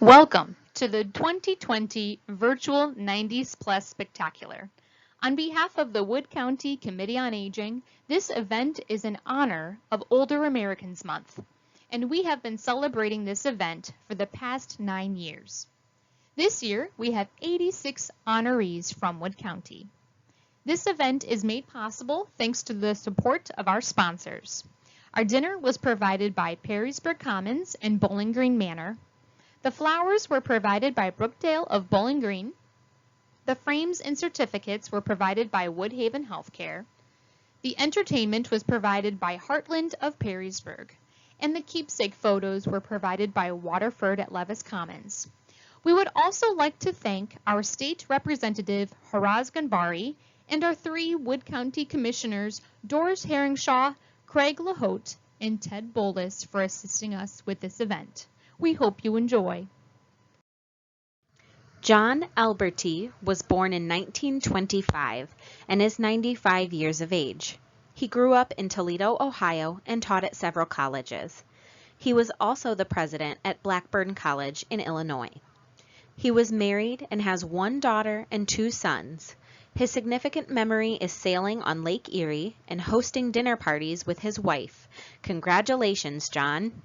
Welcome to the 2020 Virtual 90s Plus Spectacular. On behalf of the Wood County Committee on Aging, this event is in honor of Older Americans Month, and we have been celebrating this event for the past 9 years. This year, we have 86 honorees from Wood County. This event is made possible thanks to the support of our sponsors. Our dinner was provided by Perrysburg Commons and Bowling Green Manor. The flowers were provided by Brookdale of Bowling Green. The frames and certificates were provided by Woodhaven Healthcare. The entertainment was provided by Heartland of Perrysburg. And the keepsake photos were provided by Waterford at Levis Commons. We would also like to thank our state representative, Haraz Ganbari, and our 3 Wood County commissioners, Doris Herringshaw, Craig LaHote, and Ted Bolus, for assisting us with this event. We hope you enjoy. John Alberti was born in 1925 and is 95 years of age. He grew up in Toledo, Ohio, and taught at several colleges. He was also the president at Blackburn College in Illinois. He was married and has 1 daughter and 2 sons. His significant memory is sailing on Lake Erie and hosting dinner parties with his wife. Congratulations, John.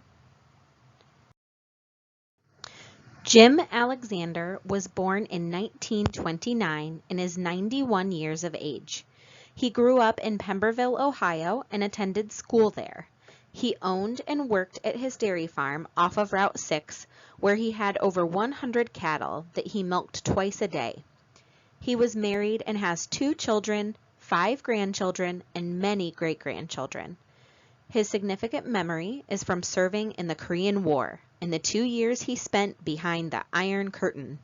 Jim Alexander was born in 1929 and is 91 years of age. He grew up in Pemberville, Ohio, and attended school there. He owned and worked at his dairy farm off of Route 6, where he had over 100 cattle that he milked twice a day. He was married and has 2 children, 5 grandchildren, and many great-grandchildren. His significant memory is from serving in the Korean War and the 2 years he spent behind the Iron Curtain.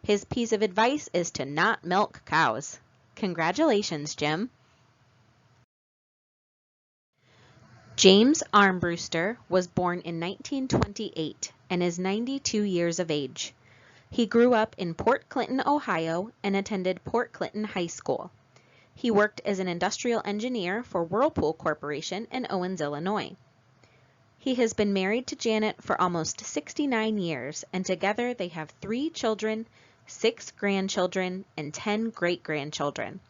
His piece of advice is to not milk cows. Congratulations, Jim. James Armbruster was born in 1928 and is 92 years of age. He grew up in Port Clinton, Ohio, and attended Port Clinton High School. He worked as an industrial engineer for Whirlpool Corporation in Owens, Illinois. He has been married to Janet for almost 69 years, and together they have 3 children, 6 grandchildren, and 10 great-grandchildren.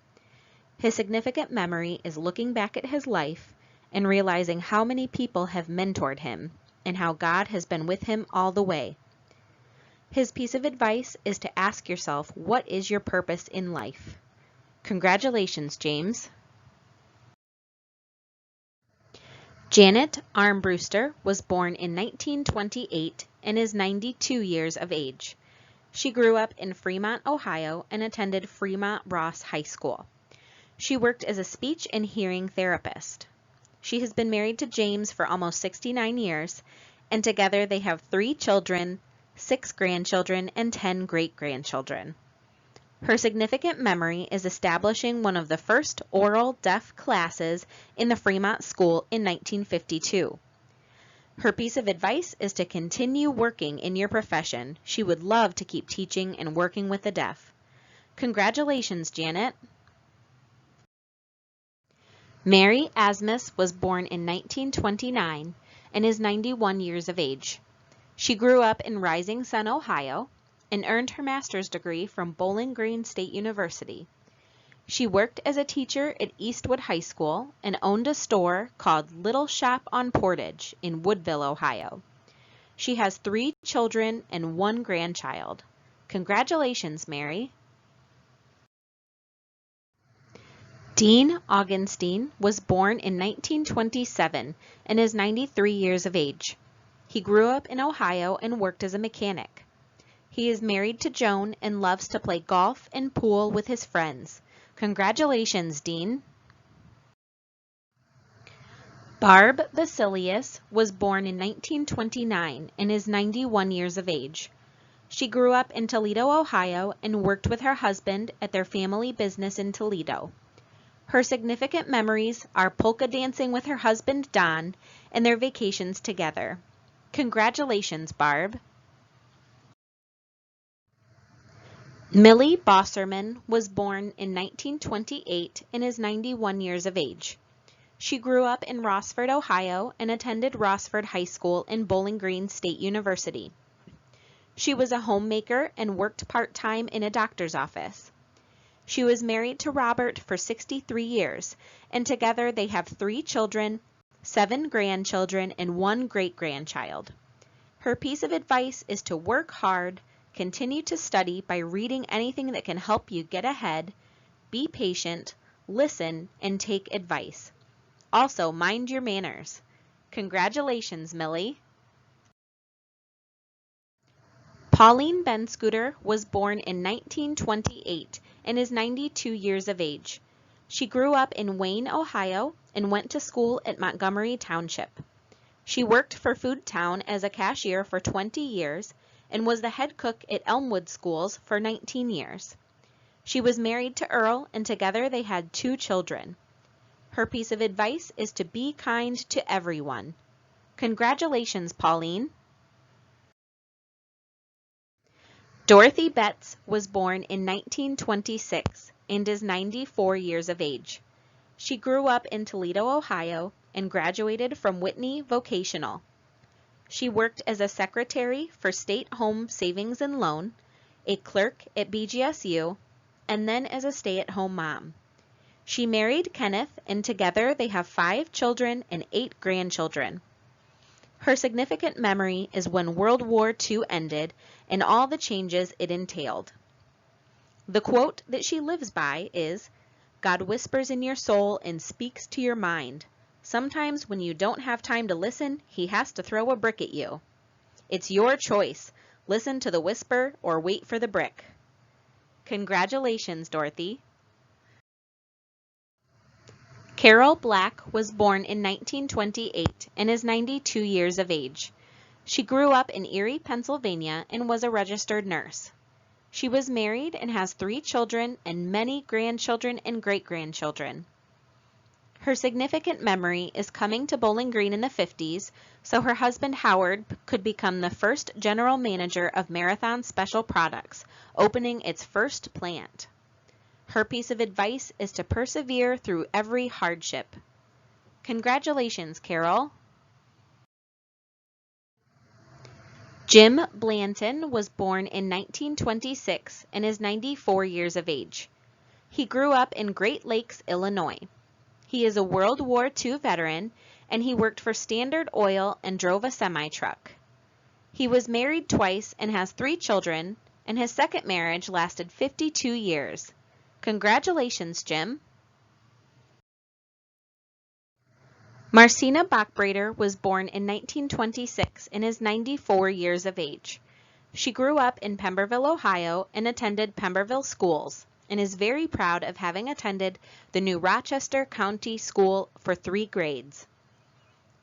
His significant memory is looking back at his life and realizing how many people have mentored him and how God has been with him all the way. His piece of advice is to ask yourself, what is your purpose in life? Congratulations, James. Janet Armbruster was born in 1928 and is 92 years of age. She grew up in Fremont, Ohio, and attended Fremont Ross High School. She worked as a speech and hearing therapist. She has been married to James for almost 69 years, and together they have 3 children, 6 grandchildren, and 10 great-grandchildren. Her significant memory is establishing one of the first oral deaf classes in the Fremont School in 1952. Her piece of advice is to continue working in your profession. She would love to keep teaching and working with the deaf. Congratulations, Janet. Mary Asmus was born in 1929 and is 91 years of age. She grew up in Rising Sun, Ohio, and earned her master's degree from Bowling Green State University. She worked as a teacher at Eastwood High School and owned a store called Little Shop on Portage in Woodville, Ohio. She has 3 children and 1 grandchild. Congratulations, Mary. Dean Augenstein was born in 1927 and is 93 years of age. He grew up in Ohio and worked as a mechanic. He is married to Joan and loves to play golf and pool with his friends. Congratulations, Dean. Barb Basilius was born in 1929 and is 91 years of age. She grew up in Toledo, Ohio, and worked with her husband at their family business in Toledo. Her significant memories are polka dancing with her husband, Don, and their vacations together. Congratulations, Barb. Millie Bauserman was born in 1928 and is 91 years of age. She grew up in Rossford, Ohio, and attended Rossford High School and Bowling Green State University. She was a homemaker and worked part-time in a doctor's office. She was married to Robert for 63 years, and together they have 3 children, 7 grandchildren, and 1 great-grandchild. Her piece of advice is to work hard, continue to study by reading anything that can help you get ahead, be patient, listen, and take advice. Also, mind your manners. Congratulations, Millie. Pauline Benschoter was born in 1928 and is 92 years of age. She grew up in Wayne, Ohio, and went to school at Montgomery Township. She worked for Foodtown as a cashier for 20 years and was the head cook at Elmwood Schools for 19 years. She was married to Earl, and together they had 2 children. Her piece of advice is to be kind to everyone. Congratulations, Pauline. Dorothy Betts was born in 1926 and is 94 years of age. She grew up in Toledo, Ohio, and graduated from Whitney Vocational. She worked as a secretary for State Home Savings and Loan, a clerk at BGSU, and then as a stay-at-home mom. She married Kenneth, and together they have 5 children and 8 grandchildren. Her significant memory is when World War II ended and all the changes it entailed. The quote that she lives by is, "God whispers in your soul and speaks to your mind. Sometimes when you don't have time to listen, he has to throw a brick at you. It's your choice. Listen to the whisper or wait for the brick." Congratulations, Dorothy. Carol Black was born in 1928 and is 92 years of age. She grew up in Erie, Pennsylvania, and was a registered nurse. She was married and has 3 children and many grandchildren and great-grandchildren. Her significant memory is coming to Bowling Green in the 50s, so her husband Howard could become the first general manager of Marathon Special Products, opening its first plant. Her piece of advice is to persevere through every hardship. Congratulations, Carol. Jim Blanton was born in 1926 and is 94 years of age. He grew up in Great Lakes, Illinois. He is a World War II veteran, and he worked for Standard Oil and drove a semi-truck. He was married twice and has 3 children, and his second marriage lasted 52 years. Congratulations, Jim. Marcena Bockbrader was born in 1926 and is 94 years of age. She grew up in Pemberville, Ohio, and attended Pemberville schools, and is very proud of having attended the New Rochester County School for 3 grades.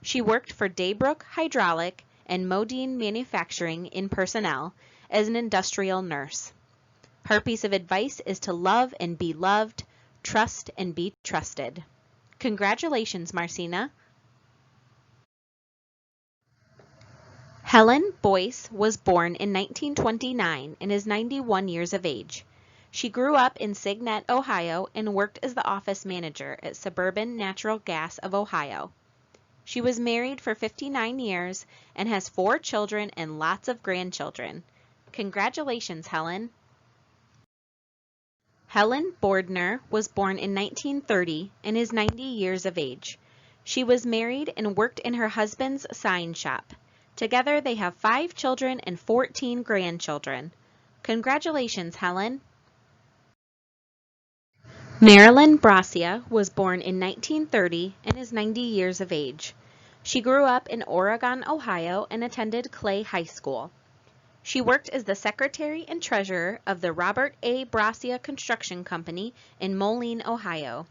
She worked for Daybrook Hydraulic and Modine Manufacturing in personnel as an industrial nurse. Her piece of advice is to love and be loved, trust and be trusted. Congratulations, Marcena. Helen Boice was born in 1929 and is 91 years of age. She grew up in Signet, Ohio, and worked as the office manager at Suburban Natural Gas of Ohio. She was married for 59 years and has 4 children and lots of grandchildren. Congratulations, Helen. Helen Bordner was born in 1930 and is 90 years of age. She was married and worked in her husband's sign shop. Together they have 5 children and 14 grandchildren. Congratulations, Helen. Marilyn Brossia was born in 1930 and is 90 years of age. She grew up in Oregon, Ohio, and attended Clay High School. She worked as the secretary and treasurer of the Robert A. Brossia Construction Company in Moline, Ohio.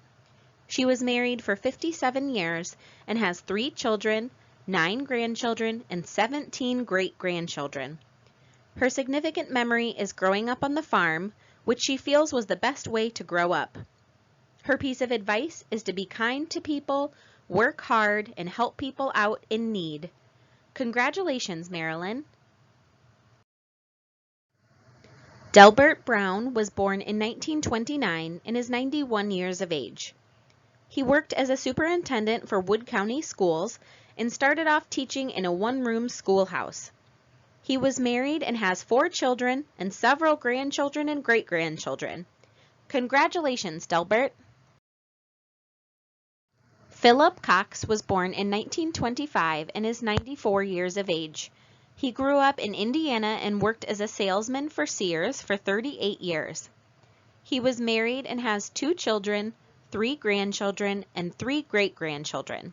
She was married for 57 years and has 3 children, 9 grandchildren, and 17 great-grandchildren. Her significant memory is growing up on the farm, which she feels was the best way to grow up. Her piece of advice is to be kind to people, work hard, and help people out in need. Congratulations, Marilyn. Delbert Brown was born in 1929 and is 91 years of age. He worked as a superintendent for Wood County Schools and started off teaching in a one-room schoolhouse. He was married and has 4 children and several grandchildren and great-grandchildren. Congratulations, Delbert! Philip Cox was born in 1925 and is 94 years of age. He grew up in Indiana and worked as a salesman for Sears for 38 years. He was married and has 2 children, 3 grandchildren, and 3 great-grandchildren.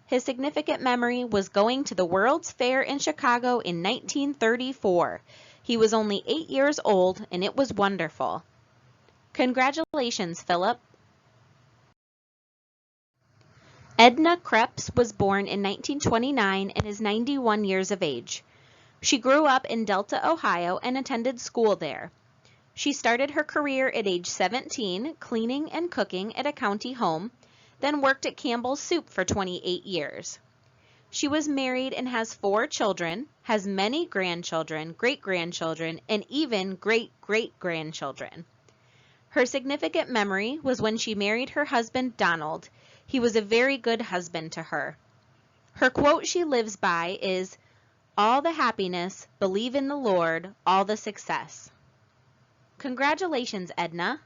His significant memory was going to the World's Fair in Chicago in 1934. He was only 8 years old, and it was wonderful. Congratulations, Philip. Edna Creps was born in 1929 and is 91 years of age. She grew up in Delta, Ohio, and attended school there. She started her career at age 17, cleaning and cooking at a county home, then worked at Campbell's Soup for 28 years. She was married and has 4 children, has many grandchildren, great-grandchildren, and even great-great-grandchildren. Her significant memory was when she married her husband, Donald. He was a very good husband to her. Her quote she lives by is, "All the happiness, believe in the Lord, all the success." Congratulations, Edna.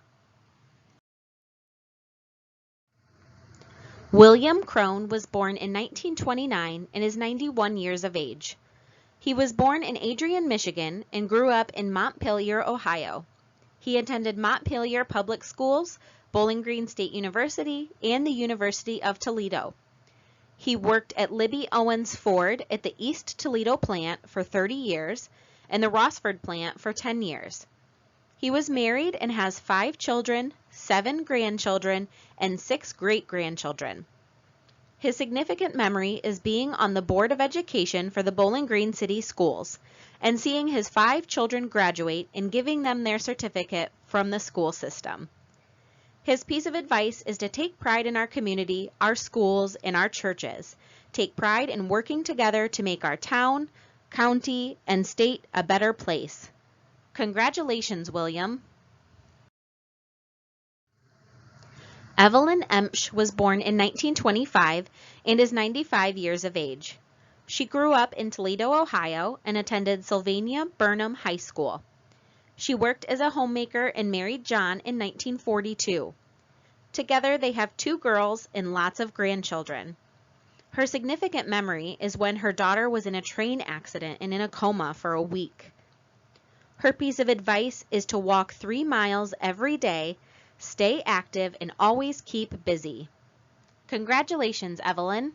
William Crone was born in 1929 and is 91 years of age. He was born in Adrian, Michigan, and grew up in Montpelier, Ohio. He attended Montpelier Public Schools, Bowling Green State University, and the University of Toledo. He worked at Libby Owens Ford at the East Toledo plant for 30 years and the Rossford plant for 10 years. He was married and has 5 children, 7 grandchildren, and 6 great-grandchildren. His significant memory is being on the Board of Education for the Bowling Green City Schools and seeing his 5 children graduate and giving them their certificate from the school system. His piece of advice is to take pride in our community, our schools, and our churches. Take pride in working together to make our town, county, and state a better place. Congratulations, William. Evelyn Emch was born in 1925 and is 95 years of age. She grew up in Toledo, Ohio, and attended Sylvania Burnham High School. She worked as a homemaker and married John in 1942. Together, they have 2 girls and lots of grandchildren. Her significant memory is when her daughter was in a train accident and in a coma for a week. Her piece of advice is to walk 3 miles every day, stay active, and always keep busy. Congratulations, Evelyn.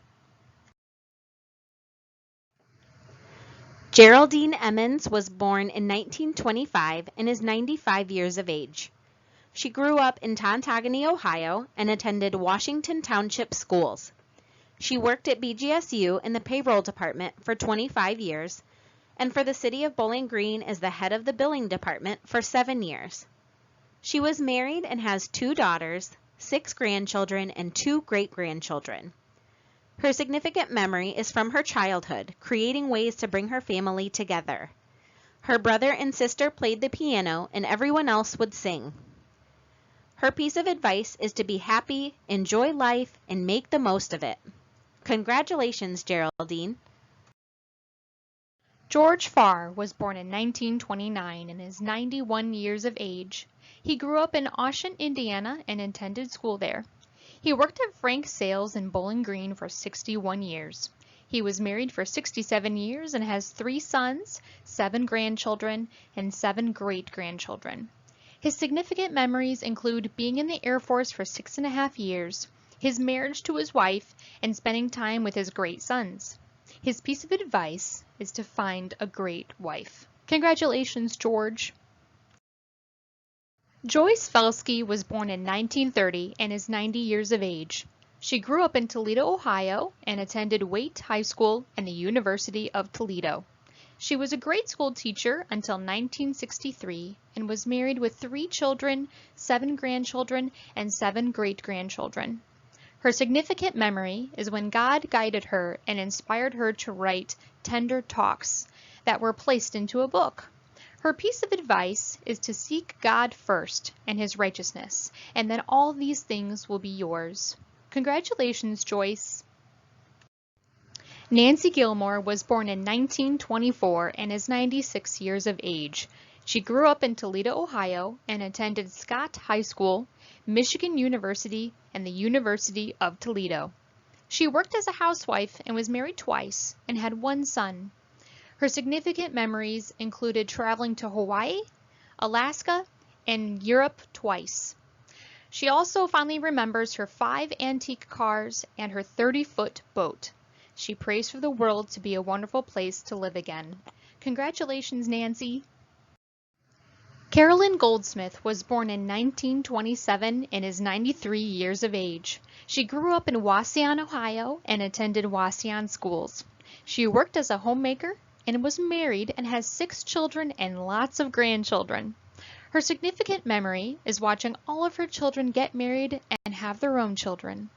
Geraldine Emmons was born in 1925 and is 95 years of age. She grew up in Tontogany, Ohio, and attended Washington Township Schools. She worked at BGSU in the payroll department for 25 years, and for the city of Bowling Green as the head of the billing department for 7 years. She was married and has 2 daughters, 6 grandchildren, and 2 great-grandchildren. Her significant memory is from her childhood, creating ways to bring her family together. Her brother and sister played the piano, and everyone else would sing. Her piece of advice is to be happy, enjoy life, and make the most of it. Congratulations, Geraldine. George Farr was born in 1929 and is 91 years of age. He grew up in Austin, Indiana, and attended school there. He worked at Frank Sales in Bowling Green for 61 years. He was married for 67 years and has 3 sons, 7 grandchildren, and 7 great-grandchildren. His significant memories include being in the Air Force for 6.5 years, his marriage to his wife, and spending time with his great sons. His piece of advice is to find a great wife. Congratulations, George. Joyce Felske was born in 1930 and is 90 years of age. She grew up in Toledo, Ohio, and attended Waite High School and the University of Toledo. She was a grade school teacher until 1963 and was married with 3 children, 7 grandchildren, and 7 great-grandchildren. Her significant memory is when God guided her and inspired her to write tender talks that were placed into a book. Her piece of advice is to seek God first and His righteousness, and then all these things will be yours. Congratulations, Joyce. Nancy Gilmore was born in 1924 and is 96 years of age. She grew up in Toledo, Ohio, and attended Scott High School, Michigan University, and the University of Toledo. She worked as a housewife and was married twice and had one son. Her significant memories included traveling to Hawaii, Alaska, and Europe twice. She also fondly remembers her 5 antique cars and her 30-foot boat. She prays for the world to be a wonderful place to live again. Congratulations, Nancy! Carolyn Goldsmith was born in 1927 and is 93 years of age. She grew up in Wauseon, Ohio, and attended Wauseon schools. She worked as a homemaker and was married and has 6 children and lots of grandchildren. Her significant memory is watching all of her children get married and have their own children.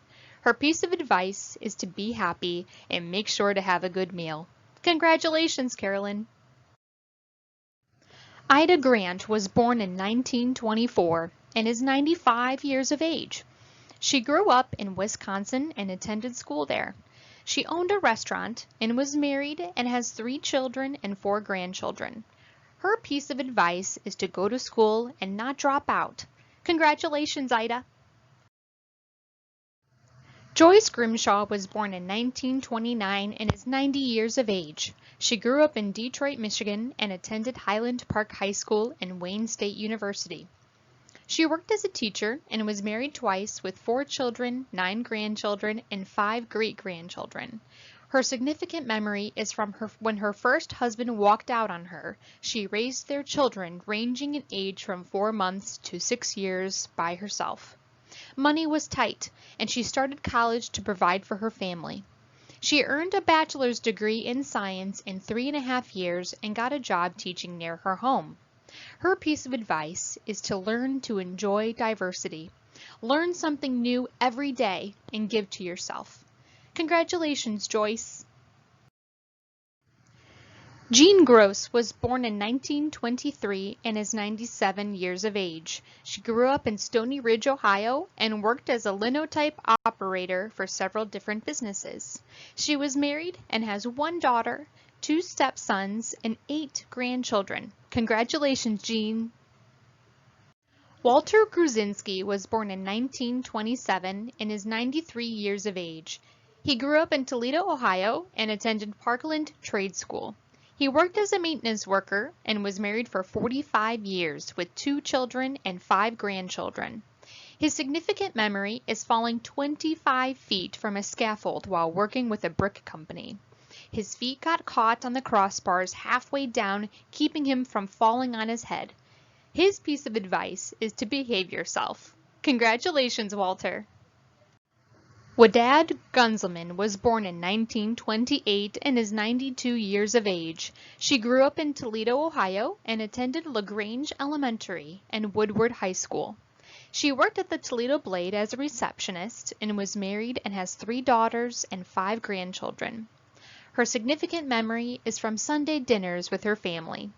Her piece of advice is to be happy and make sure to have a good meal. Congratulations, Carolyn! Ida Grant was born in 1924 and is 95 years of age. She grew up in Wisconsin and attended school there. She owned a restaurant and was married and has 3 children and 4 grandchildren. Her piece of advice is to go to school and not drop out. Congratulations, Ida! Joyce Grimshaw was born in 1929 and is 90 years of age. She grew up in Detroit, Michigan, and attended Highland Park High School and Wayne State University. She worked as a teacher and was married twice with 4 children, 9 grandchildren, and 5 great-grandchildren. Her significant memory is from when her first husband walked out on her. She raised their children ranging in age from 4 months to 6 years by herself. Money was tight, and she started college to provide for her family. She earned a bachelor's degree in science in 3.5 years and got a job teaching near her home. Her piece of advice is to learn to enjoy diversity. Learn something new every day and give to yourself. Congratulations, Joyce! Jean Gross was born in 1923 and is 97 years of age. She grew up in Stony Ridge, Ohio, and worked as a linotype operator for several different businesses. She was married and has 1 daughter, 2 stepsons, and 8 grandchildren. Congratulations, Jean! Walter Gruzinski was born in 1927 and is 93 years of age. He grew up in Toledo, Ohio, and attended Parkland Trade School. He worked as a maintenance worker and was married for 45 years with 2 children and 5 grandchildren. His significant memory is falling 25 feet from a scaffold while working with a brick company. His feet got caught on the crossbars halfway down, keeping him from falling on his head. His piece of advice is to behave yourself. Congratulations, Walter! Wadad Gunselman was born in 1928 and is 92 years of age. She grew up in Toledo, Ohio, and attended LaGrange Elementary and Woodward High School. She worked at the Toledo Blade as a receptionist and was married and has 3 daughters and 5 grandchildren. Her significant memory is from Sunday dinners with her family,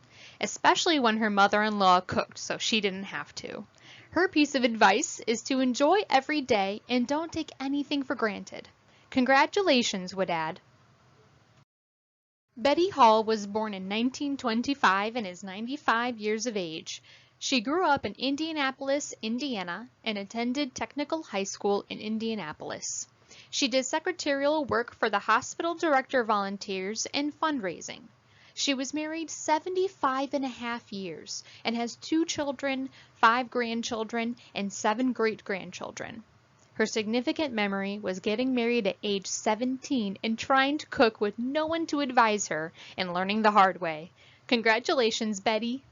especially when her mother-in-law cooked so she didn't have to. Her piece of advice is to enjoy every day and don't take anything for granted. Congratulations, Wadad! Betty Hall was born in 1925 and is 95 years of age. She grew up in Indianapolis, Indiana, and attended Technical High School in Indianapolis. She did secretarial work for the hospital director volunteers and fundraising. She was married 75.5 years and has 2 children, 5 grandchildren, and 7 great-grandchildren. Her significant memory was getting married at age 17 and trying to cook with no one to advise her and learning the hard way. Congratulations, Betty!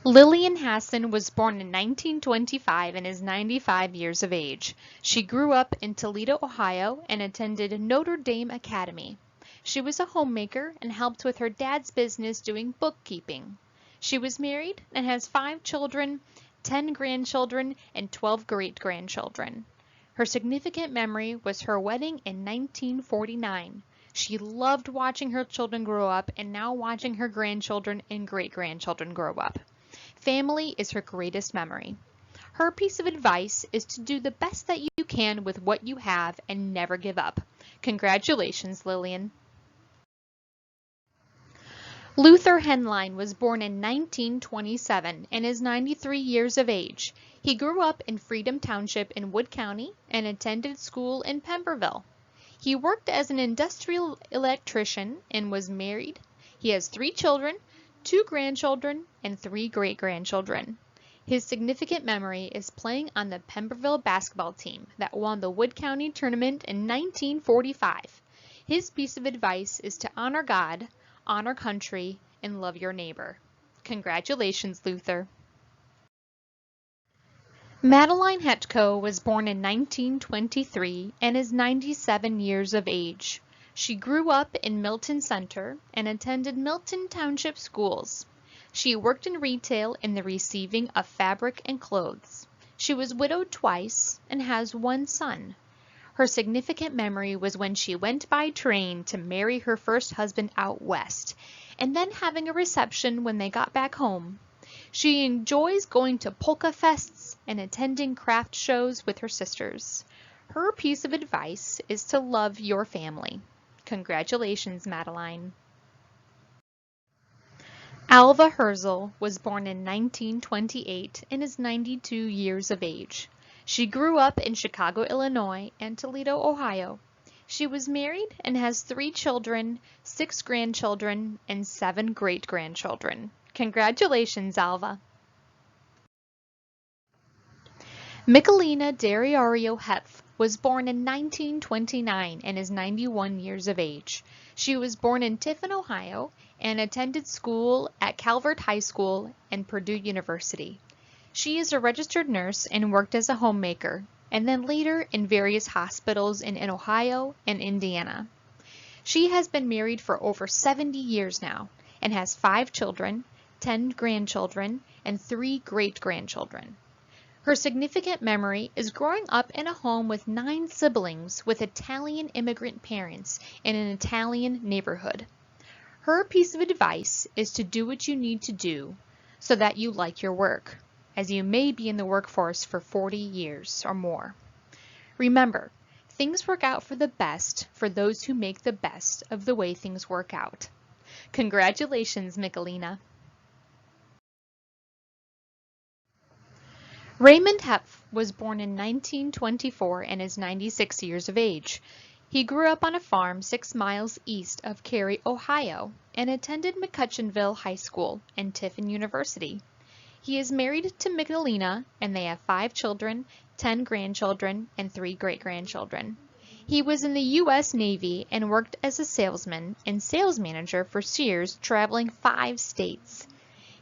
Lillian Hassen was born in 1925 and is 95 years of age. She grew up in Toledo, Ohio, and attended Notre Dame Academy. She was a homemaker and helped with her dad's business doing bookkeeping. She was married and has 5 children, 10 grandchildren, and 12 great-grandchildren. Her significant memory was her wedding in 1949. She loved watching her children grow up and now watching her grandchildren and great-grandchildren grow up. Family is her greatest memory. Her piece of advice is to do the best that you can with what you have and never give up. Congratulations, Lillian. Luther Henline was born in 1927 and is 93 years of age. He grew up in Freedom Township in Wood County and attended school in Pemberville. He worked as an industrial electrician and was married. He has 3 children, 2 grandchildren, and 3 great-grandchildren. His significant memory is playing on the Pemberville basketball team that won the Wood County tournament in 1945. His piece of advice is to honor God, honor country, and love your neighbor. Congratulations, Luther. Madeline Hetko was born in 1923 and is 97 years of age. She grew up in Milton Center and attended Milton Township schools. She worked in retail in the receiving of fabric and clothes. She was widowed twice and has 1 son. Her significant memory was when she went by train to marry her first husband out west, and then having a reception when they got back home. She enjoys going to polka fests and attending craft shows with her sisters. Her piece of advice is to love your family. Congratulations, Madeline. Alva Hirzel was born in 1928 and is 92 years of age. She grew up in Chicago, Illinois, and Toledo, Ohio. She was married and has 3 children, 6 grandchildren, and 7 great-grandchildren. Congratulations, Alva. Michelina Dariario Hoepf was born in 1929 and is 91 years of age. She was born in Tiffin, Ohio, and attended school at Calvert High School and Purdue University. She is a registered nurse and worked as a homemaker, and then later in various hospitals in Ohio and Indiana. She has been married for over 70 years now and has 5 children, 10 grandchildren, and 3 great-grandchildren. Her significant memory is growing up in a home with 9 siblings with Italian immigrant parents in an Italian neighborhood. Her piece of advice is to do what you need to do so that you like your work, as you may be in the workforce for 40 years or more. Remember, things work out for the best for those who make the best of the way things work out. Congratulations, Michelina. Raymond Hoepf was born in 1924 and is 96 years of age. He grew up on a farm 6 miles east of Cary, Ohio, and attended McCutcheonville High School and Tiffin University. He is married to Michelina, and they have 5 children, 10 grandchildren, and 3 great-grandchildren. He was in the U.S. Navy and worked as a salesman and sales manager for Sears, traveling 5 states.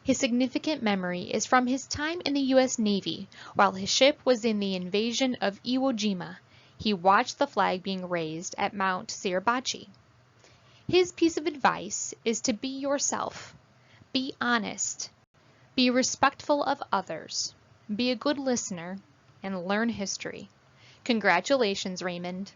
His significant memory is from his time in the U.S. Navy while his ship was in the invasion of Iwo Jima. He watched the flag being raised at Mount Suribachi. His piece of advice is to be yourself, be honest, be respectful of others, be a good listener, and learn history. Congratulations, Raymond.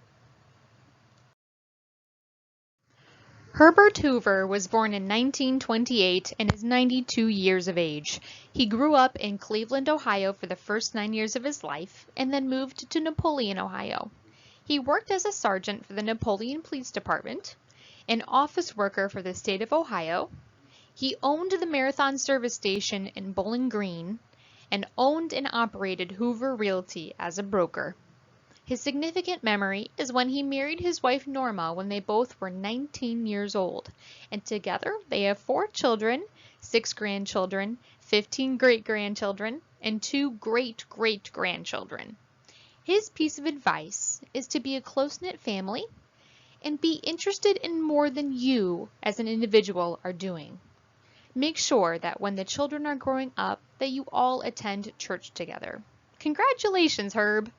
Herbert Hoover was born in 1928 and is 92 years of age. He grew up in Cleveland, Ohio for the first 9 years of his life and then moved to Napoleon, Ohio. He worked as a sergeant for the Napoleon Police Department, an office worker for the state of Ohio. He owned the Marathon Service Station in Bowling Green and owned and operated Hoover Realty as a broker. His significant memory is when he married his wife Norma when they both were 19 years old, and together they have 4 children, 6 grandchildren, 15 great-grandchildren, and 2 great-great-grandchildren. His piece of advice is to be a close-knit family and be interested in more than you as an individual are doing. Make sure that when the children are growing up that you all attend church together. Congratulations, Herb!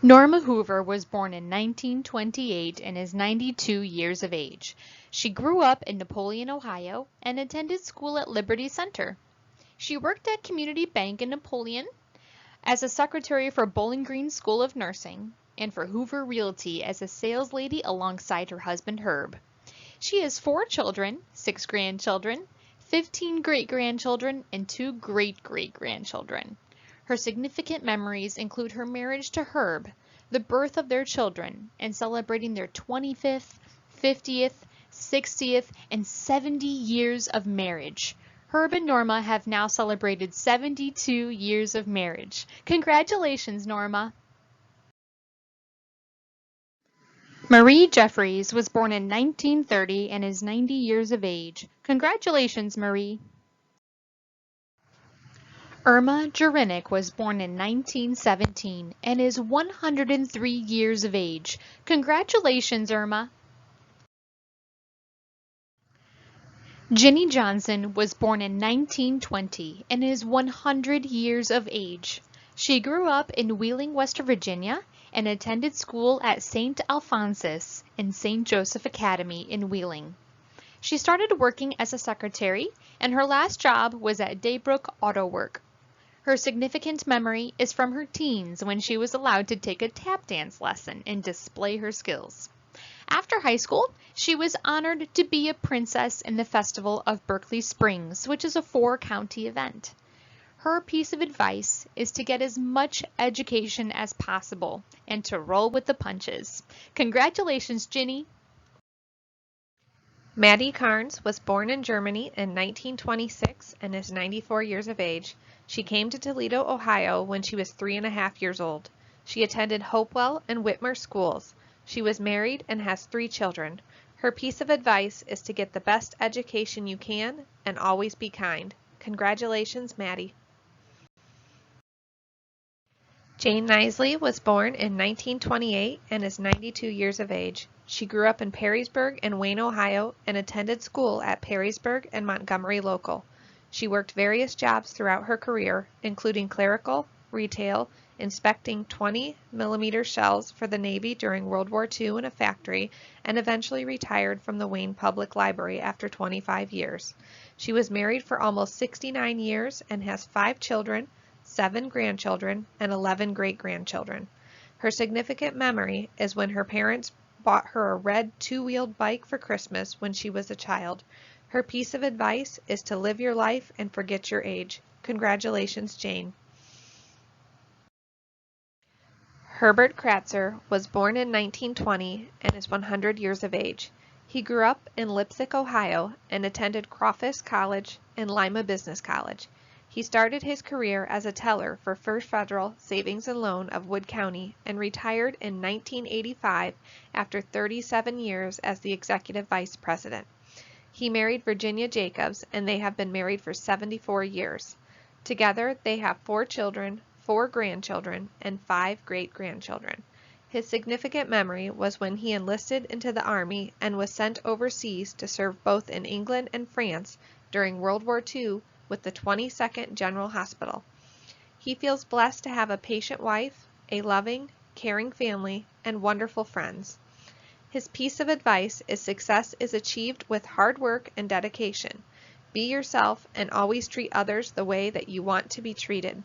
Norma Hoover was born in 1928 and is 92 years of age. She grew up in Napoleon, Ohio, and attended school at Liberty Center. She worked at Community Bank in Napoleon as a secretary for Bowling Green School of Nursing and for Hoover Realty as a sales lady alongside her husband Herb. She has 4 children, 6 grandchildren, 15 great-grandchildren, and 2 great-great-grandchildren. Her significant memories include her marriage to Herb, the birth of their children, and celebrating their 25th, 50th, 60th, and 70 years of marriage. Herb and Norma have now celebrated 72 years of marriage. Congratulations, Norma! Marie Jeffries was born in 1930 and is 90 years of age. Congratulations, Marie! Irma Jurinic was born in 1917 and is 103 years of age. Congratulations, Irma! Ginny Johnson was born in 1920 and is 100 years of age. She grew up in Wheeling, West Virginia, and attended school at St. Alphonsus and St. Joseph Academy in Wheeling. She started working as a secretary, and her last job was at Daybrook Auto Work. Her significant memory is from her teens when she was allowed to take a tap dance lesson and display her skills. After high school, she was honored to be a princess in the Festival of Berkeley Springs, which is a 4-county event. Her piece of advice is to get as much education as possible and to roll with the punches. Congratulations, Ginny! Maddie Carnes was born in Germany in 1926 and is 94 years of age. She came to Toledo, Ohio when she was 3.5 years old. She attended Hopewell and Whitmer schools. She was married and has 3 children. Her piece of advice is to get the best education you can and always be kind. Congratulations, Maddie. Jane Knisley was born in 1928 and is 92 years of age. She grew up in Perrysburg and Wayne, Ohio, and attended school at Perrysburg and Montgomery Local. She worked various jobs throughout her career, including clerical, retail, inspecting 20mm shells for the Navy during World War II in a factory, and eventually retired from the Wayne Public Library after 25 years. She was married for almost 69 years and has 5 children, 7 grandchildren, and 11 great-grandchildren. Her significant memory is when her parents bought her a red 2-wheeled bike for Christmas when she was a child. Her piece of advice is to live your life and forget your age. Congratulations, Jane. Herbert Kratzer was born in 1920 and is 100 years of age. He grew up in Lipsick, Ohio, and attended Crawfus College and Lima Business College. He started his career as a teller for First Federal Savings and Loan of Wood County and retired in 1985 after 37 years as the executive vice president. He married Virginia Jacobs, and they have been married for 74 years. Together, they have 4 children, 4 grandchildren, and 5 great-grandchildren. His significant memory was when he enlisted into the Army and was sent overseas to serve both in England and France during World War II with the 22nd General Hospital. He feels blessed to have a patient wife, a loving, caring family, and wonderful friends. His piece of advice is success is achieved with hard work and dedication. Be yourself and always treat others the way that you want to be treated.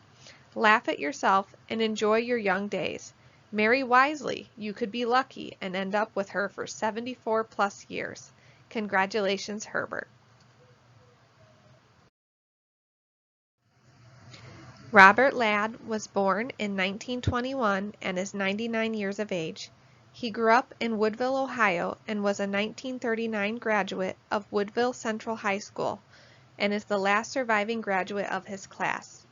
Laugh at yourself and enjoy your young days. Marry wisely. You could be lucky and end up with her for 74 plus years. Congratulations, Herbert. Robert Ladd was born in 1921 and is 99 years of age. He grew up in Woodville, Ohio, and was a 1939 graduate of Woodville Central High School and is the last surviving graduate of his class.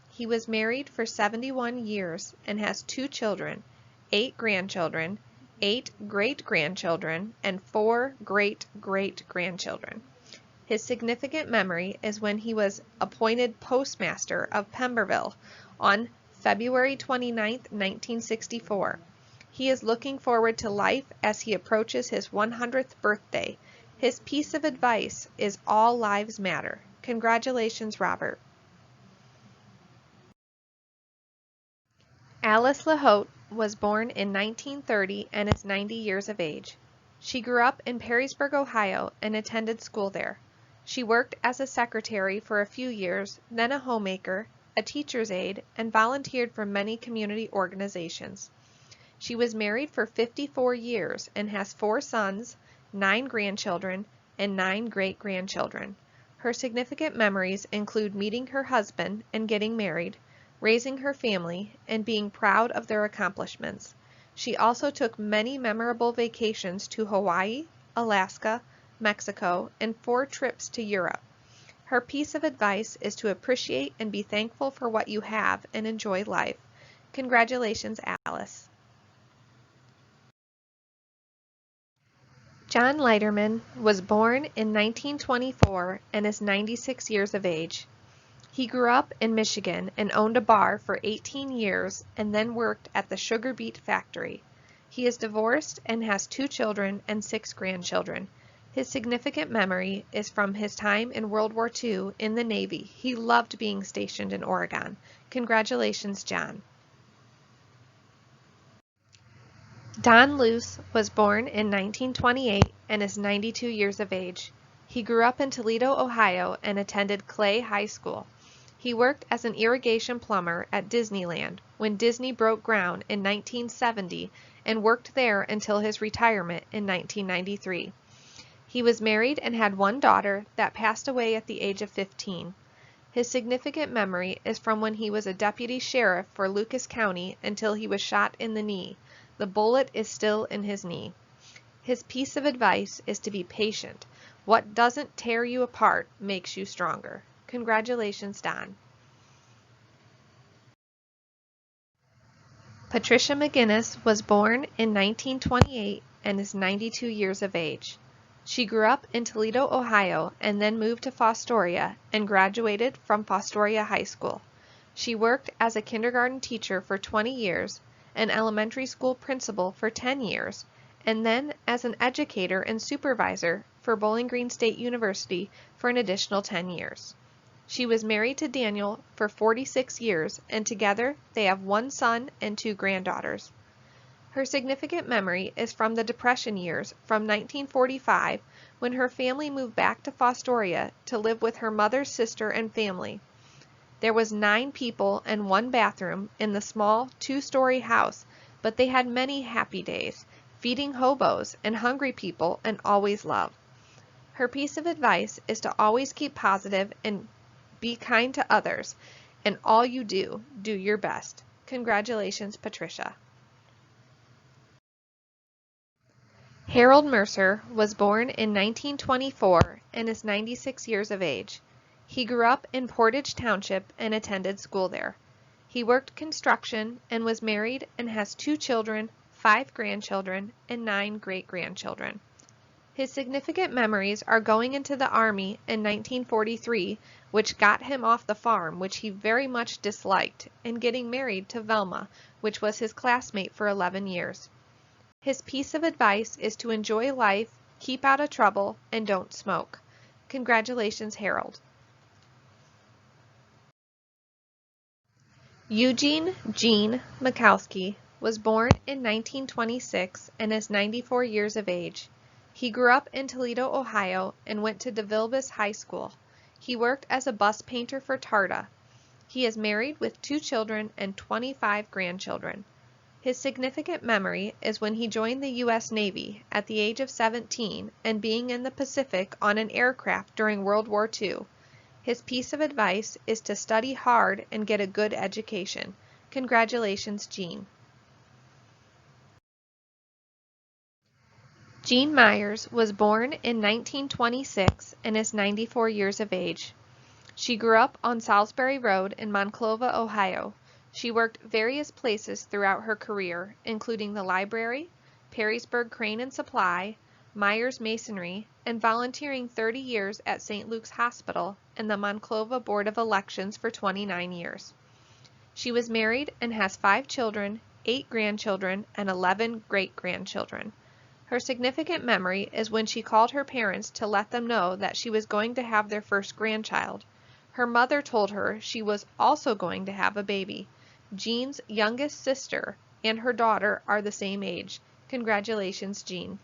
He was married for 71 years and has 2 children, 8 grandchildren, 8 great-grandchildren, and 4 great-great-grandchildren. His significant memory is when he was appointed postmaster of Pemberville on February 29, 1964. He is looking forward to life as he approaches his 100th birthday. His piece of advice is all lives matter. Congratulations, Robert. Alice LaHote was born in 1930 and is 90 years of age. She grew up in Perrysburg, Ohio, and attended school there. She worked as a secretary for a few years, then a homemaker, a teacher's aide, and volunteered for many community organizations. She was married for 54 years and has 4 sons, 9 grandchildren, and 9 great-grandchildren. Her significant memories include meeting her husband and getting married, raising her family, and being proud of their accomplishments. She also took many memorable vacations to Hawaii, Alaska, Mexico, and 4 trips to Europe. Her piece of advice is to appreciate and be thankful for what you have and enjoy life. Congratulations, Alice. John Leiterman was born in 1924 and is 96 years of age. He grew up in Michigan and owned a bar for 18 years and then worked at the sugar beet factory. He is divorced and has 2 children and 6 grandchildren. His significant memory is from his time in World War II in the Navy. He loved being stationed in Oregon. Congratulations, John. Don Luce was born in 1928 and is 92 years of age. He grew up in Toledo, Ohio and attended Clay High School. He worked as an irrigation plumber at Disneyland when Disney broke ground in 1970 and worked there until his retirement in 1993. He was married and had 1 daughter that passed away at the age of 15. His significant memory is from when he was a deputy sheriff for Lucas County until he was shot in the knee. The bullet is still in his knee. His piece of advice is to be patient. What doesn't tear you apart makes you stronger. Congratulations, Don. Patricia McGinnis was born in 1928 and is 92 years of age. She grew up in Toledo, Ohio, and then moved to Fostoria and graduated from Fostoria High School. She worked as a kindergarten teacher for 20 years, an elementary school principal for 10 years, and then as an educator and supervisor for Bowling Green State University for an additional 10 years. She was married to Daniel for 46 years, and together they have 1 son and 2 granddaughters. Her significant memory is from the Depression years from 1945 when her family moved back to Fostoria to live with her mother's sister and family. There was 9 people and 1 bathroom in the small 2-story house, but they had many happy days, feeding hobos and hungry people and always love. Her piece of advice is to always keep positive and be kind to others, and all you do your best. Congratulations, Patricia. Harold Mercer was born in 1924 and is 96 years of age. He grew up in Portage Township and attended school there. He worked construction and was married and has 2 children, 5 grandchildren, and 9 great-grandchildren. His significant memories are going into the Army in 1943, which got him off the farm, which he very much disliked, and getting married to Velma, which was his classmate for 11 years. His piece of advice is to enjoy life, keep out of trouble, and don't smoke. Congratulations, Harold. Eugene Jean Mikowski was born in 1926 and is 94 years of age. He grew up in Toledo, Ohio, and went to DeVilbiss High School. He worked as a bus painter for Tarda. He is married with 2 children and 25 grandchildren. His significant memory is when he joined the U.S. Navy at the age of 17 and being in the Pacific on an aircraft during World War II. His piece of advice is to study hard and get a good education. Congratulations, Jean. Jean Myers was born in 1926 and is 94 years of age. She grew up on Salisbury Road in Monclova, Ohio. She worked various places throughout her career, including the library, Perrysburg Crane and Supply, Myers Masonry, and volunteering 30 years at St. Luke's Hospital and the Monclova Board of Elections for 29 years. She was married and has 5 children, 8 grandchildren, and 11 great-grandchildren. Her significant memory is when she called her parents to let them know that she was going to have their first grandchild. Her mother told her she was also going to have a baby. Jean's youngest sister and her daughter are the same age. Congratulations, Jean.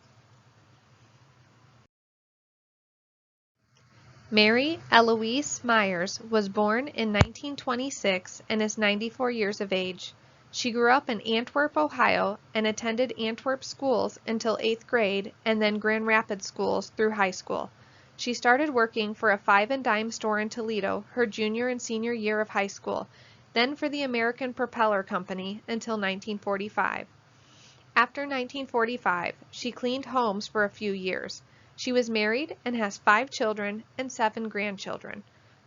Mary Eloise Myers was born in 1926 and is 94 years of age. She grew up in Antwerp, Ohio, and attended Antwerp schools until 8th grade and then Grand Rapids schools through high school. She started working for a 5 and dime store in Toledo her junior and senior year of high school, then for the American Propeller Company until 1945. After 1945, she cleaned homes for a few years. She was married and has 5 children and 7 grandchildren.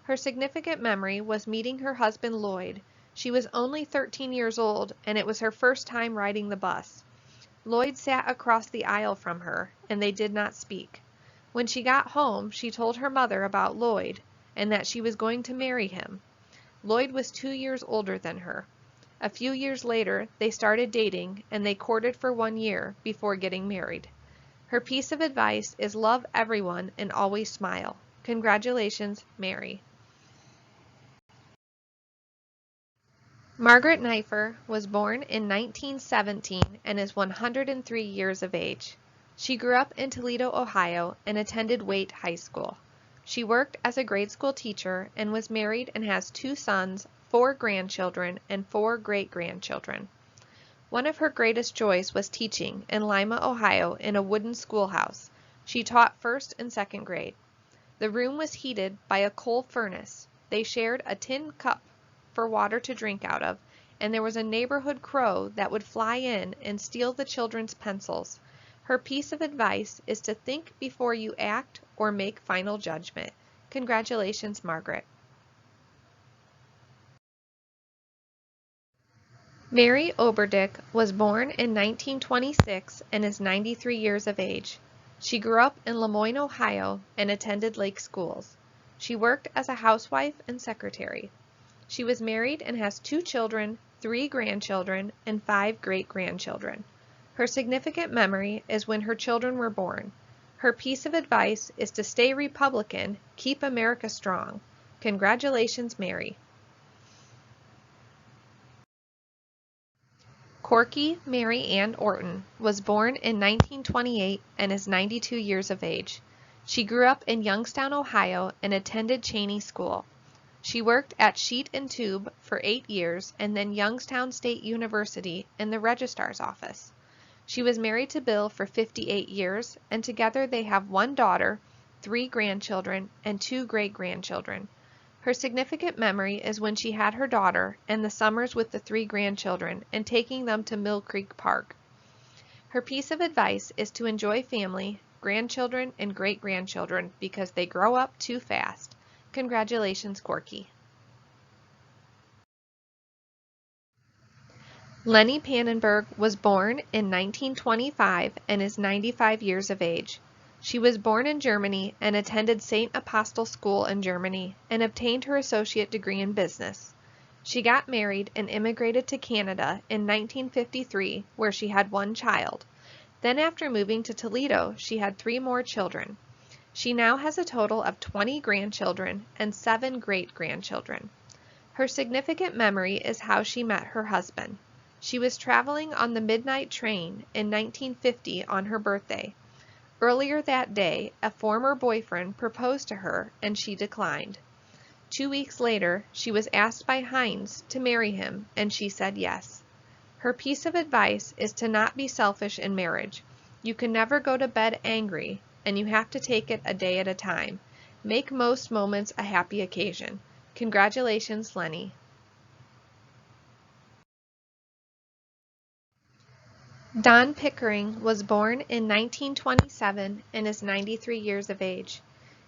Her significant memory was meeting her husband Lloyd. She was only 13 years old, and it was her first time riding the bus. Lloyd sat across the aisle from her, and they did not speak. When she got home, she told her mother about Lloyd, and that she was going to marry him. Lloyd was 2 years older than her. A few years later, they started dating, and they courted for 1 year before getting married. Her piece of advice is love everyone and always smile. Congratulations, Mary. Margaret Neifer was born in 1917 and is 103 years of age. She grew up in Toledo, Ohio, and attended Waite High School. She worked as a grade school teacher and was married and has 2 sons, 4 grandchildren, and 4 great-grandchildren. One of her greatest joys was teaching in Lima, Ohio, in a wooden schoolhouse. She taught 1st and 2nd grade. The room was heated by a coal furnace. They shared a tin cup for water to drink out of, and there was a neighborhood crow that would fly in and steal the children's pencils. Her piece of advice is to think before you act or make final judgment. Congratulations, Margaret. Mary Oberdick was born in 1926 and is 93 years of age. She grew up in Lemoyne, Ohio, and attended Lake schools. She worked as a housewife and secretary. She was married and has 2 children, 3 grandchildren, and 5 great-grandchildren. Her significant memory is when her children were born. Her piece of advice is to stay Republican, keep America strong. Congratulations, Mary. Corky Mary Ann Orton was born in 1928 and is 92 years of age. She grew up in Youngstown, Ohio, and attended Cheney School. She worked at Sheet and Tube for 8 years and then Youngstown State University in the Registrar's office. She was married to Bill for 58 years, and together they have 1 daughter, 3 grandchildren, and 2 great-grandchildren. Her significant memory is when she had her daughter and the summers with the 3 grandchildren and taking them to Mill Creek Park. Her piece of advice is to enjoy family, grandchildren, and great-grandchildren because they grow up too fast. Congratulations, Corky. Leni Pennenburg was born in 1925 and is 95 years of age. She was born in Germany and attended St. Apostle School in Germany and obtained her associate degree in business. She got married and immigrated to Canada in 1953, where she had 1 child. Then after moving to Toledo, she had 3 more children. She now has a total of 20 grandchildren and 7 great-grandchildren. Her significant memory is how she met her husband. She was traveling on the midnight train in 1950 on her birthday. Earlier that day, a former boyfriend proposed to her and she declined. 2 weeks later, she was asked by Heinz to marry him and she said yes. Her piece of advice is to not be selfish in marriage. You can never go to bed angry, and you have to take it a day at a time. Make most moments a happy occasion. Congratulations, Leni. Don Pickering was born in 1927 and is 93 years of age.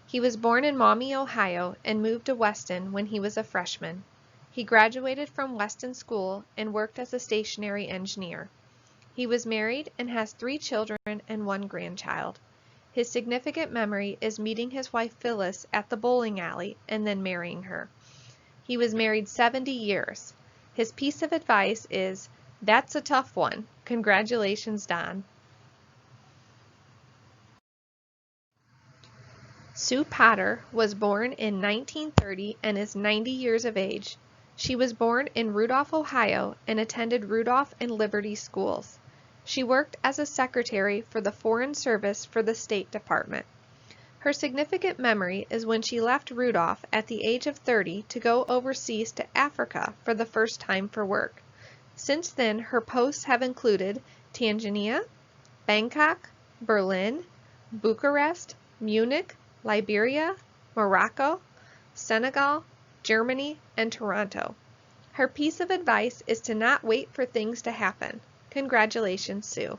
He was born in Maumee, Ohio, and moved to Weston when he was a freshman. He graduated from Weston School and worked as a stationary engineer. He was married and has 3 children and 1 grandchild. His significant memory is meeting his wife Phyllis at the bowling alley and then marrying her. He was married 70 years. His piece of advice is, "That's a tough one. Congratulations, Don." Sue Potter was born in 1930 and is 90 years of age. She was born in Rudolph, Ohio, and attended Rudolph and Liberty schools. She worked as a secretary for the Foreign Service for the State Department. Her significant memory is when she left Rudolph at the age of 30 to go overseas to Africa for the first time for work. Since then, her posts have included Tanzania, Bangkok, Berlin, Bucharest, Munich, Liberia, Morocco, Senegal, Germany, and Toronto. Her piece of advice is to not wait for things to happen. Congratulations, Sue.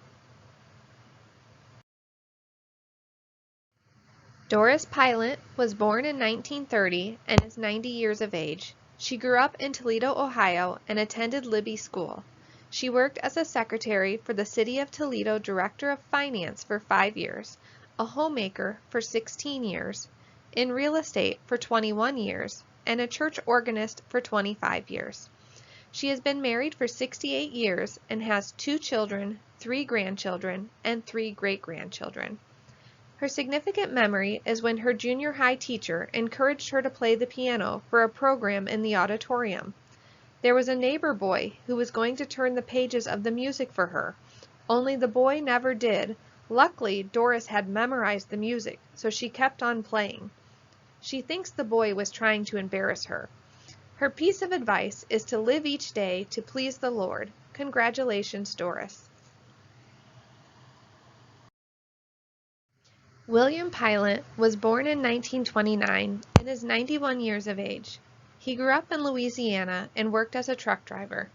Doris Pylant was born in 1930 and is 90 years of age. She grew up in Toledo, Ohio, and attended Libby School. She worked as a secretary for the City of Toledo Director of Finance for 5 years, a homemaker for 16 years, in real estate for 21 years, and a church organist for 25 years. She has been married for 68 years and has 2 children, 3 grandchildren, and 3 great-grandchildren. Her significant memory is when her junior high teacher encouraged her to play the piano for a program in the auditorium. There was a neighbor boy who was going to turn the pages of the music for her, only the boy never did. Luckily, Doris had memorized the music, so she kept on playing. She thinks the boy was trying to embarrass her. Her piece of advice is to live each day to please the Lord. Congratulations, Doris. William Pylant was born in 1929 and is 91 years of age. He grew up in Louisiana and worked as a truck driver.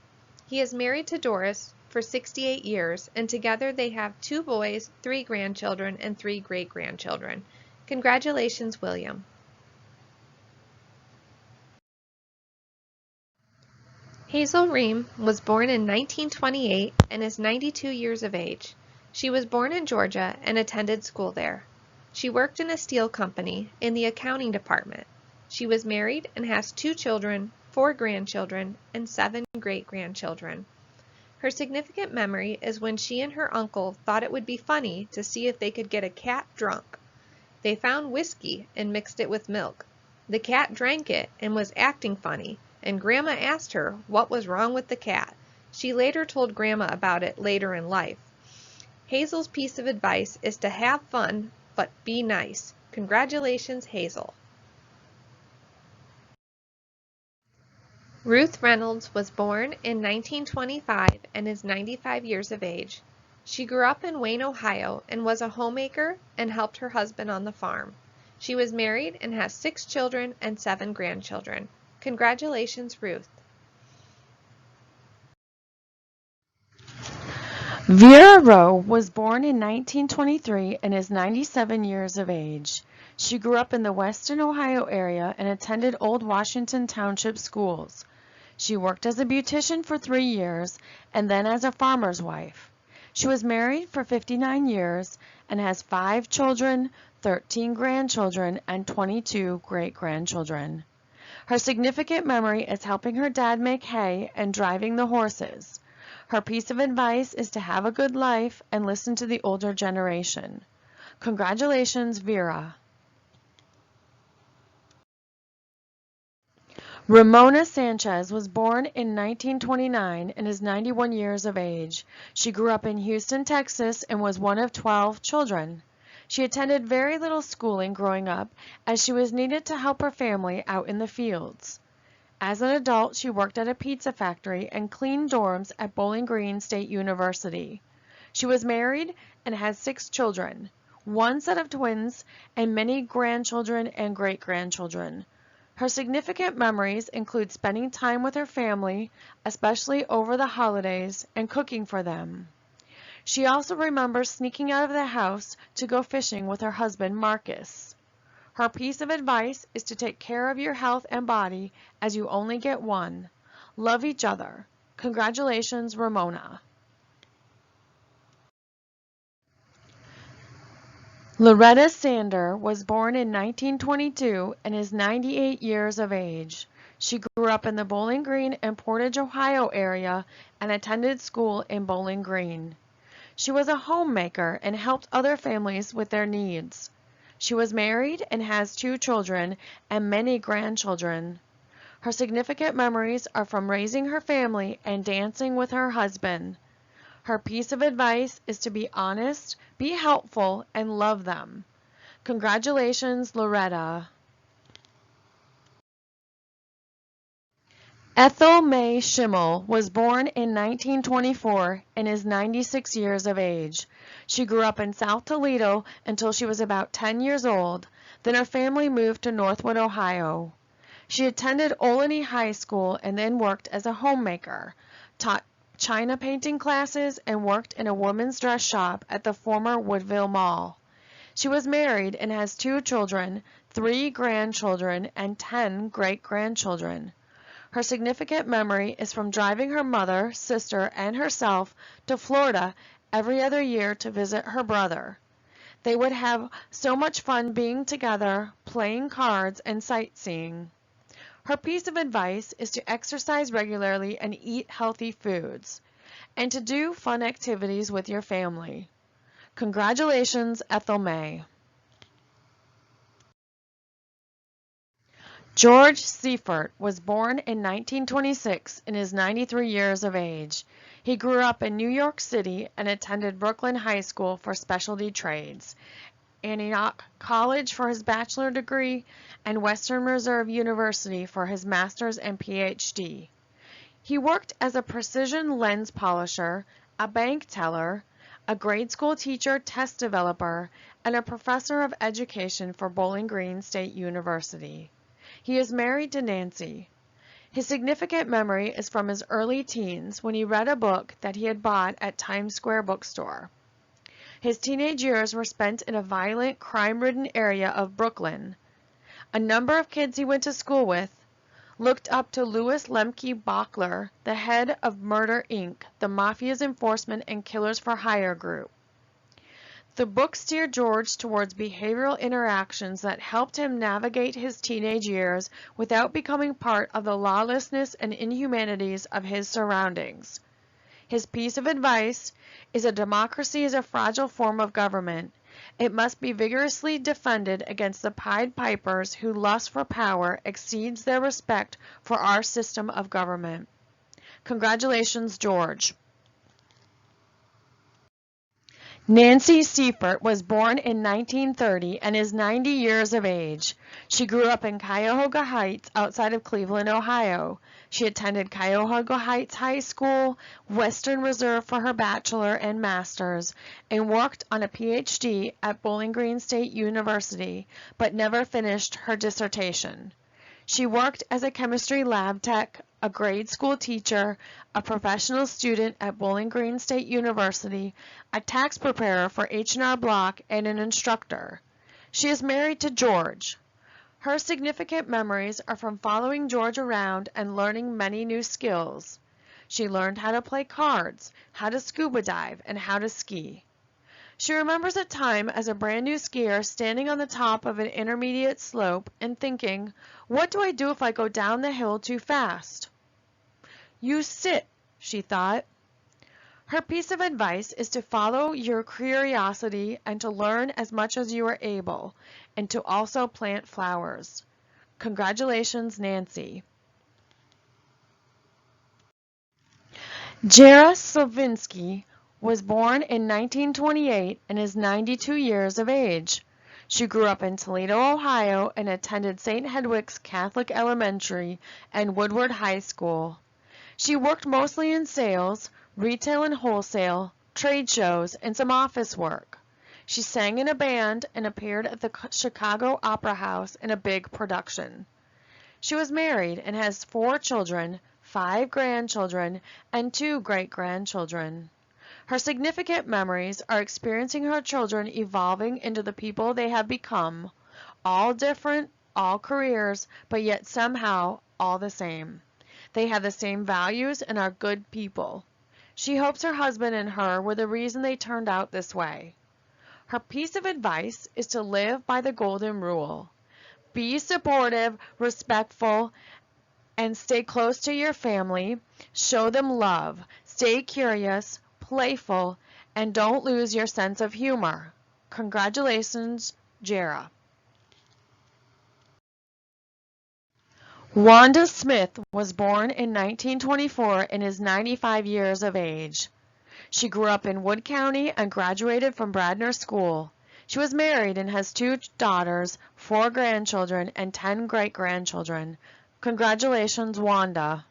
He is married to Doris for 68 years, and together they have 2 boys, 3 grandchildren, and 3 great-grandchildren. Congratulations, William. Hazel Rehm was born in 1928 and is 92 years of age. She was born in Georgia and attended school there. She worked in a steel company in the accounting department. She was married and has 2 children, 4 grandchildren, and 7 great-grandchildren. Her significant memory is when she and her uncle thought it would be funny to see if they could get a cat drunk. They found whiskey and mixed it with milk. The cat drank it and was acting funny, and Grandma asked her what was wrong with the cat. She later told Grandma about it later in life. Hazel's piece of advice is to have fun, but be nice. Congratulations, Hazel. Ruth Reynolds was born in 1925 and is 95 years of age. She grew up in Wayne, Ohio, and was a homemaker and helped her husband on the farm. She was married and has 6 children and 7 grandchildren. Congratulations, Ruth. Vera Roe was born in 1923 and is 97 years of age. She grew up in the Western Ohio area and attended Old Washington Township schools. She worked as a beautician for 3 years and then as a farmer's wife. She was married for 59 years and has 5 children, 13 grandchildren, and 22 great-grandchildren. Her significant memory is helping her dad make hay and driving the horses. Her piece of advice is to have a good life and listen to the older generation. Congratulations, Vera. Ramona Sanchez was born in 1929 and is 91 years of age. She grew up in Houston, Texas, and was one of 12 children. She attended very little schooling growing up as she was needed to help her family out in the fields. As an adult, she worked at a pizza factory and cleaned dorms at Bowling Green State University. She was married and has 6 children, 1 set of twins, and many grandchildren and great-grandchildren. Her significant memories include spending time with her family, especially over the holidays, and cooking for them. She also remembers sneaking out of the house to go fishing with her husband, Marcus. Her piece of advice is to take care of your health and body as you only get one. Love each other. Congratulations, Ramona. Loretta Sander was born in 1922 and is 98 years of age. She grew up in the Bowling Green and Portage, Ohio area and attended school in Bowling Green. She was a homemaker and helped other families with their needs. She was married and has 2 children and many grandchildren. Her significant memories are from raising her family and dancing with her husband. Her piece of advice is to be honest, be helpful, and love them. Congratulations, Loretta. Ethel May Schimmel was born in 1924 and is 96 years of age. She grew up in South Toledo until she was about 10 years old. Then her family moved to Northwood, Ohio. She attended Olney High School and then worked as a homemaker, taught china painting classes, and worked in a women's dress shop at the former Woodville Mall. She was married and has 2 children, 3 grandchildren, and 10 great-grandchildren. Her significant memory is from driving her mother, sister, and herself to Florida every other year to visit her brother. They would have so much fun being together, playing cards, and sightseeing. Her piece of advice is to exercise regularly and eat healthy foods, and to do fun activities with your family. Congratulations, Ethel May. George Seifert was born in 1926 and is 93 years of age. He grew up in New York City and attended Brooklyn High School for specialty trades, Antioch College for his bachelor degree, and Western Reserve University for his master's and PhD. He worked as a precision lens polisher, a bank teller, a grade school teacher, test developer, and a professor of education for Bowling Green State University. He is married to Nancy. His significant memory is from his early teens when he read a book that he had bought at Times Square bookstore. His teenage years were spent in a violent, crime-ridden area of Brooklyn. A number of kids he went to school with looked up to Louis Lemke Bockler, the head of Murder, Inc., the Mafia's enforcement and killers for hire group. The book steered George towards behavioral interactions that helped him navigate his teenage years without becoming part of the lawlessness and inhumanities of his surroundings. His piece of advice is a democracy is a fragile form of government. It must be vigorously defended against the Pied Pipers whose lust for power exceeds their respect for our system of government. Congratulations, George. Nancy Seifert was born in 1930 and is 90 years of age. She grew up in Cuyahoga Heights outside of Cleveland, Ohio. She attended Cuyahoga Heights High School, Western Reserve for her bachelor and master's, and worked on a PhD at Bowling Green State University, but never finished her dissertation. She worked as a chemistry lab tech, a grade school teacher, a professional student at Bowling Green State University, a tax preparer for H&R Block, and an instructor. She is married to George. Her significant memories are from following George around and learning many new skills. She learned how to play cards, how to scuba dive, and how to ski. She remembers a time as a brand new skier standing on the top of an intermediate slope and thinking, "What do I do if I go down the hill too fast?" "You sit," she thought. Her piece of advice is to follow your curiosity and to learn as much as you are able, and to also plant flowers. Congratulations, Nancy. Jara Slavinsky was born in 1928 and is 92 years of age. She grew up in Toledo, Ohio, and attended St. Hedwig's Catholic Elementary and Woodward High School. She worked mostly in sales, retail and wholesale, trade shows, and some office work. She sang in a band and appeared at the Chicago Opera House in a big production. She was married and has 4 children, 5 grandchildren, and 2 great-grandchildren. Her significant memories are experiencing her children evolving into the people they have become, all different, all careers, but yet somehow all the same. They have the same values and are good people. She hopes her husband and her were the reason they turned out this way. Her piece of advice is to live by the golden rule. Be supportive, respectful, and stay close to your family. Show them love. Stay curious, playful, and don't lose your sense of humor. Congratulations, Jara. Wanda Smith was born in 1924 and is 95 years of age. She grew up in Wood County and graduated from Bradner School. She was married and has 2 daughters, 4 grandchildren, and 10 great-grandchildren. Congratulations, Wanda.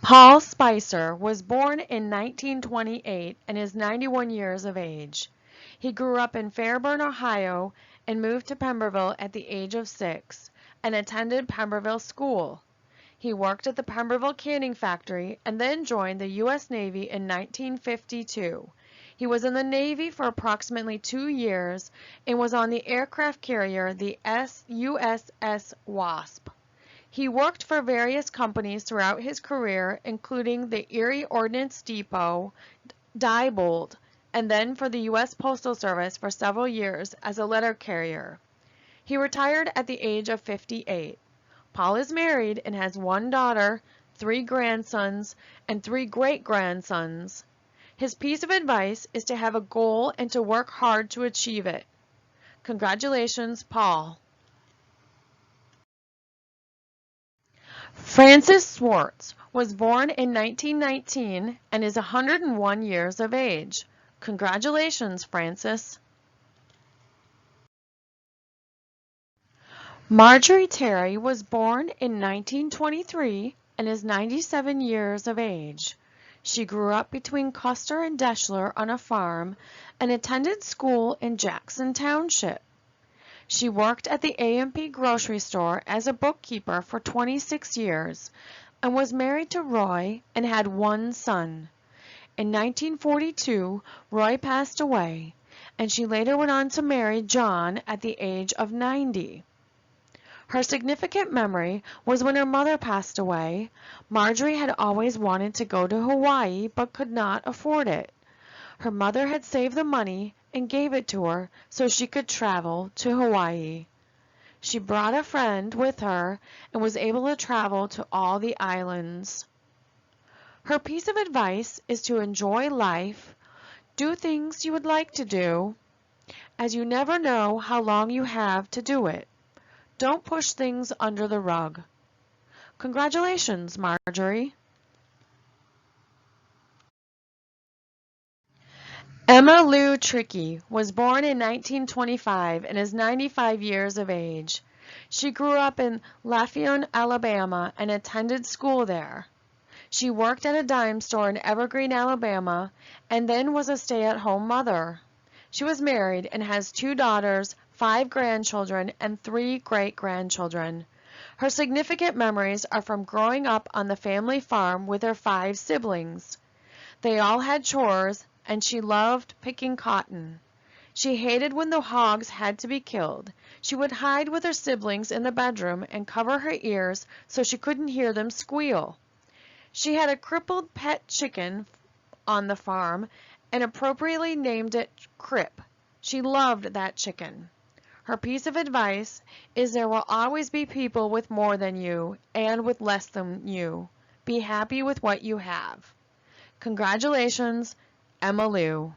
Paul Spicer was born in 1928 and is 91 years of age. He grew up in Fairburn, Ohio, and moved to Pemberville at the age of 6, and attended Pemberville School. He worked at the Pemberville Canning Factory and then joined the U.S. Navy in 1952. He was in the Navy for approximately 2 years and was on the aircraft carrier the USS Wasp. He worked for various companies throughout his career, including the Erie Ordnance Depot, Diebold, and then for the U.S. Postal Service for several years as a letter carrier. He retired at the age of 58. Paul is married and has 1 daughter, 3 grandsons, and 3 great-grandsons. His piece of advice is to have a goal and to work hard to achieve it. Congratulations, Paul. Francis Swartz was born in 1919 and is 101 years of age. Congratulations, Francis. Marjorie Terry was born in 1923 and is 97 years of age. She grew up between Custer and Deschler on a farm and attended school in Jackson Township. She worked at the A&P grocery store as a bookkeeper for 26 years and was married to Roy and had 1 son. In 1942, Roy passed away, and she later went on to marry John at the age of 90. Her significant memory was when her mother passed away. Marjorie had always wanted to go to Hawaii but could not afford it. Her mother had saved the money and gave it to her so she could travel to Hawaii. She brought a friend with her and was able to travel to all the islands. Her piece of advice is to enjoy life, do things you would like to do, as you never know how long you have to do it. Don't push things under the rug. Congratulations, Marjorie. Emma Lou Trickey was born in 1925 and is 95 years of age. She grew up in Lafayette, Alabama, and attended school there. She worked at a dime store in Evergreen, Alabama, and then was a stay-at-home mother. She was married and has 2 daughters, 5 grandchildren, and 3 great-grandchildren. Her significant memories are from growing up on the family farm with her 5 siblings. They all had chores, and she loved picking cotton. She hated when the hogs had to be killed. She would hide with her siblings in the bedroom and cover her ears so she couldn't hear them squeal. She had a crippled pet chicken on the farm and appropriately named it Crip. She loved that chicken. Her piece of advice is there will always be people with more than you and with less than you. Be happy with what you have. Congratulations, Emma Lou.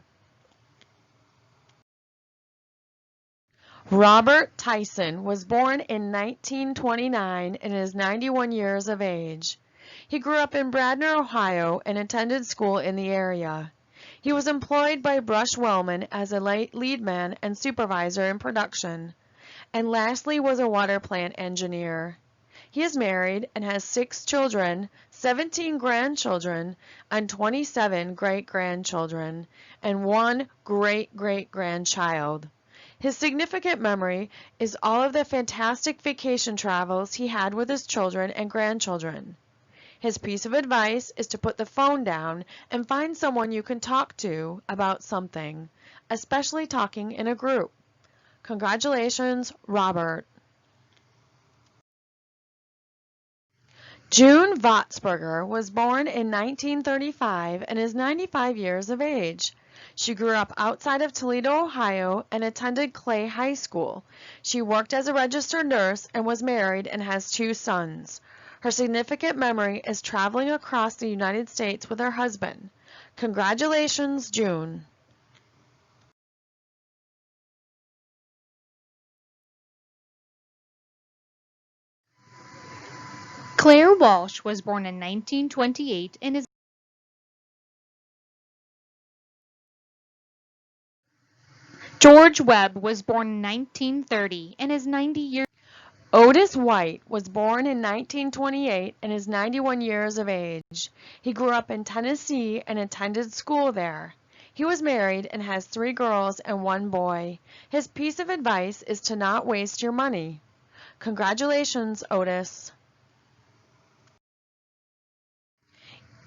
Robert Tyson was born in 1929 and is 91 years of age. He grew up in Bradner, Ohio, and attended school in the area. He was employed by Brush Wellman as a lead man and supervisor in production, and lastly was a water plant engineer. He is married and has 6 children, 17 grandchildren, and 27 great-grandchildren, and 1 great-great-grandchild. His significant memory is all of the fantastic vacation travels he had with his children and grandchildren. His piece of advice is to put the phone down and find someone you can talk to about something, especially talking in a group. Congratulations, Robert. June Votsberger was born in 1935 and is 95 years of age. She grew up outside of Toledo, Ohio, and attended Clay High School. She worked as a registered nurse and was married and has 2 sons. Her significant memory is traveling across the United States with her husband. Congratulations, June. Claire Walsh was born in 1928 and is George Webb was born in 1930 and is 90 years. Otis White was born in 1928 and is 91 years of age. He grew up in Tennessee and attended school there. He was married and has 3 girls and 1 boy. His piece of advice is to not waste your money. Congratulations, Otis.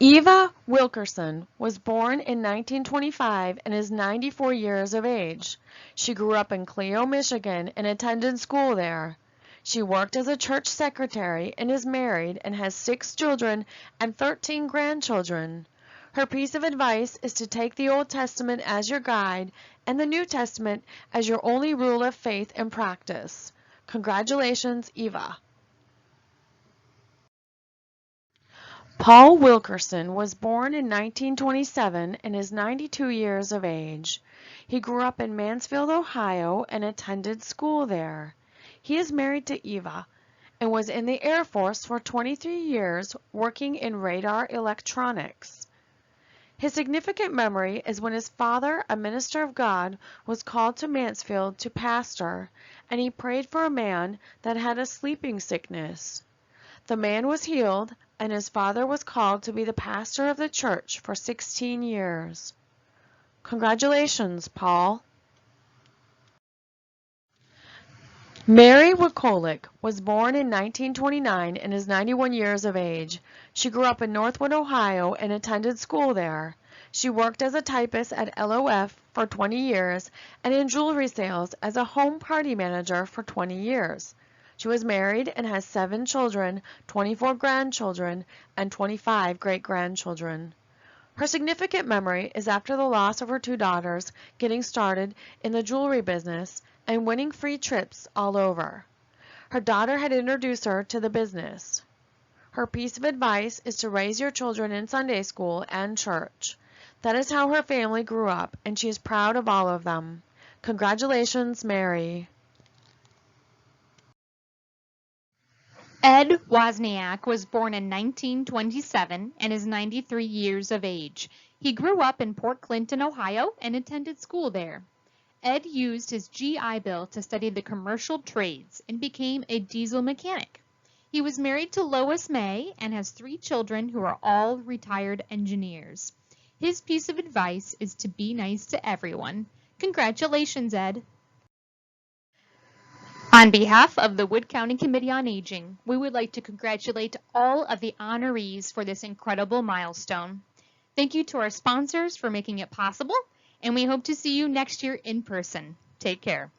Eva Wilkerson was born in 1925 and is 94 years of age. She grew up in Clio, Michigan and attended school there. She worked as a church secretary and is married and has 6 children and 13 grandchildren. Her piece of advice is to take the Old Testament as your guide and the New Testament as your only rule of faith and practice. Congratulations, Eva. Paul Wilkerson was born in 1927 and is 92 years of age. He grew up in Mansfield, Ohio, and attended school there. He is married to Eva and was in the Air Force for 23 years working in radar electronics. His significant memory is when his father, a minister of God, was called to Mansfield to pastor, and he prayed for a man that had a sleeping sickness. The man was healed, and his father was called to be the pastor of the church for 16 years. Congratulations, Paul. Mary Wacolik was born in 1929 and is 91 years of age. She grew up in Northwood, Ohio, and attended school there. She worked as a typist at LOF for 20 years and in jewelry sales as a home party manager for 20 years. She was married and has 7 children, 24 grandchildren, and 25 great-grandchildren. Her significant memory is after the loss of her 2 daughters, getting started in the jewelry business and winning free trips all over. Her daughter had introduced her to the business. Her piece of advice is to raise your children in Sunday school and church. That is how her family grew up, and she is proud of all of them. Congratulations, Mary. Ed Wozniak was born in 1927 and is 93 years of age. He grew up in Port Clinton, Ohio, and attended school there. Ed used his GI Bill to study the commercial trades and became a diesel mechanic. He was married to Lois May and has 3 children who are all retired engineers. His piece of advice is to be nice to everyone. Congratulations, Ed. On behalf of the Wood County Committee on Aging, we would like to congratulate all of the honorees for this incredible milestone. Thank you to our sponsors for making it possible, and we hope to see you next year in person. Take care.